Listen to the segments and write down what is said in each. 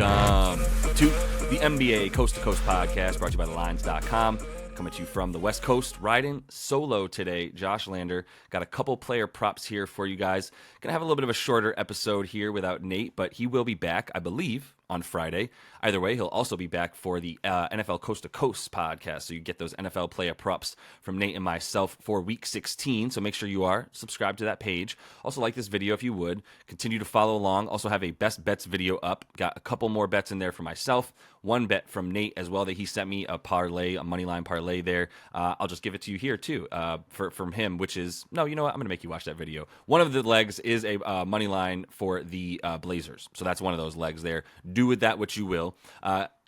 Welcome to the NBA Coast to Coast podcast brought to you by thelines.com. Coming to you from the West Coast, riding solo today. Josh Lander. Got a couple player props here for you guys. Gonna have a little bit of a shorter episode here without Nate, but he will be back, I believe, on Friday. Either way, he'll also be back for the NFL Coast to Coast podcast. So you get those NFL player props from Nate and myself for week 16. So make sure you are subscribed to that page. Also like this video if you would. Continue to follow along. Also have a best bets video up. Got a couple more bets in there for myself. One bet from Nate as well that he sent me, a parlay, a money line parlay there. I'll just give it to you here too from him, which is, no, you know what? I'm going to make you watch that video. One of the legs is a money line for the Blazers. So that's one of those legs there. Do with that what you will.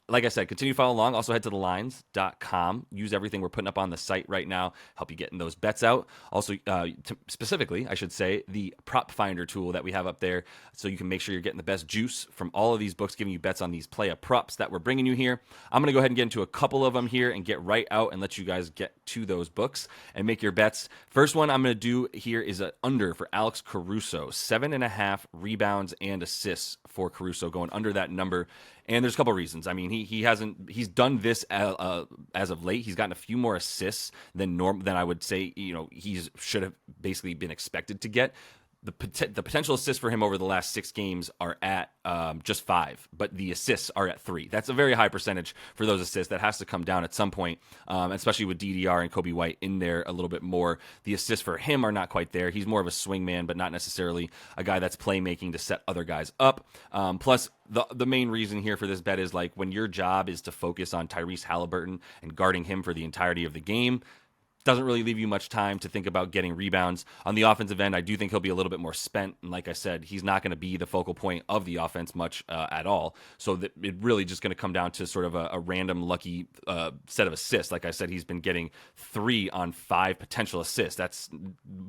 Like I said, continue to follow along. Also head to thelines.com. Use everything we're putting up on the site right now. Help you getting those bets out. Also, specifically, I should say, the prop finder tool that we have up there, so you can make sure you're getting the best juice from all of these books, giving you bets on these playa props that we're bringing you here. I'm going to go ahead and get into a couple of them here and get right out and let you guys get to those books and make your bets. First one I'm going to do here is an under for Alex Caruso. 7.5 rebounds and assists for Caruso, going under that number. And there's a couple of reasons. I mean, he's done this as of late. He's gotten a few more assists than I would say, he should have basically been expected to get. The potential assists for him over the last 6 games are at just 5, but the assists are at 3. That's a very high percentage for those assists. That has to come down at some point, especially with DDR and Kobe White in there a little bit more. The assists for him are not quite there. He's more of a swing man, but not necessarily a guy that's playmaking to set other guys up. Plus, the main reason here for this bet is like when your job is to focus on Tyrese Halliburton and guarding him for the entirety of the game, doesn't really leave you much time to think about getting rebounds. On the offensive end, I do think he'll be a little bit more spent. And like I said, he's not going to be the focal point of the offense much at all. So that it really just going to come down to sort of a random lucky set of assists. Like I said, he's been getting 3 on 5 potential assists. That's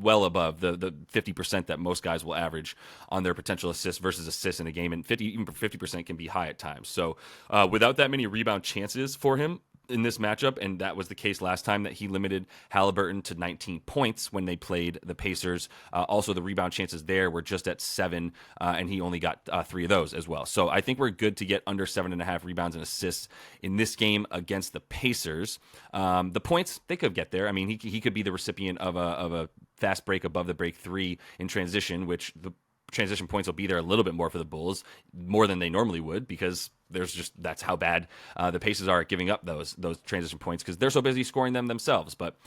well above the 50% that most guys will average on their potential assists versus assists in a game. And even 50% can be high at times. So without that many rebound chances for him in this matchup, and that was the case last time that he limited Halliburton to 19 points when they played the Pacers. Also, the rebound chances there were just at 7, and he only got 3 of those as well. So I think we're good to get under 7.5 rebounds and assists in this game against the Pacers. The points, they could get there. I mean, he could be the recipient of a fast break above the break 3 in transition, which the transition points will be there a little bit more for the Bulls, more than they normally would, because that's how bad the Pacers are at giving up those transition points, because they're so busy scoring them themselves. But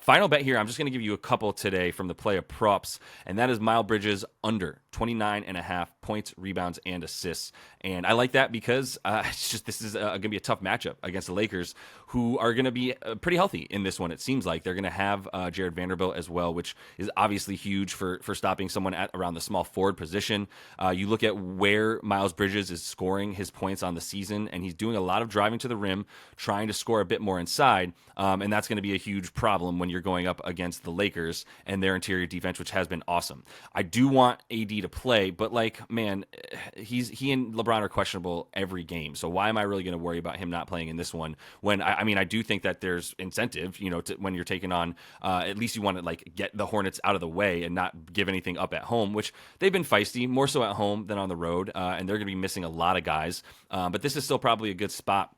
final bet here, I'm just going to give you a couple today from the play of props, and that is Miles Bridges under 29.5 points, rebounds, and assists. And I like that because this is going to be a tough matchup against the Lakers, who are going to be pretty healthy in this one. It seems like they're going to have Jared Vanderbilt as well, which is obviously huge for stopping someone at around the small forward position. You look at where Miles Bridges is scoring his points on the season, and he's doing a lot of driving to the rim, trying to score a bit more inside, and that's going to be a huge problem when you're going up against the Lakers and their interior defense, which has been awesome. I do want AD to play, but he and LeBron are questionable every game, so why am I really going to worry about him not playing in this one when I do think that there's incentive, when you're taking on at least you want to get the Hornets out of the way and not give anything up at home, which they've been feisty, more so at home than on the road, and they're going to be missing a lot of guys. But this is still probably a good spot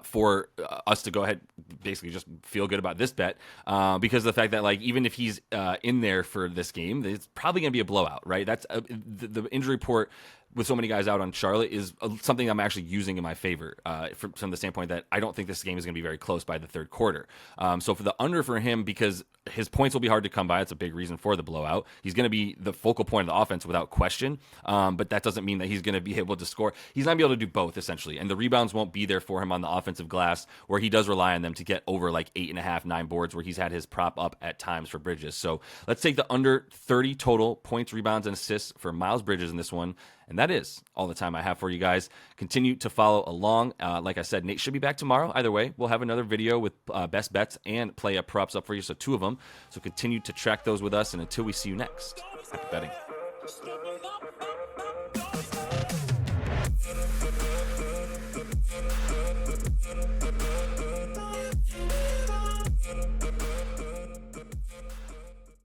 for us to go ahead, basically just feel good about this bet, because of the fact that even if he's in there for this game, it's probably going to be a blowout, right? That's the injury report with so many guys out on Charlotte is something I'm actually using in my favor from the standpoint that I don't think this game is going to be very close by the third quarter. So for the under for him, because his points will be hard to come by, it's a big reason for the blowout. He's going to be the focal point of the offense without question, but that doesn't mean that he's going to be able to score. He's not going to be able to do both, essentially, and the rebounds won't be there for him on the offensive glass, where he does rely on them to get over 8.5, 9 boards, where he's had his prop up at times for Bridges. So let's take the under 30 total points, rebounds, and assists for Miles Bridges in this one. And that is all the time I have for you guys. Continue to follow along. Like I said, Nate should be back tomorrow. Either way, we'll have another video with best bets and play up props up for you. So 2 of them. So continue to track those with us. And until we see you next, happy betting.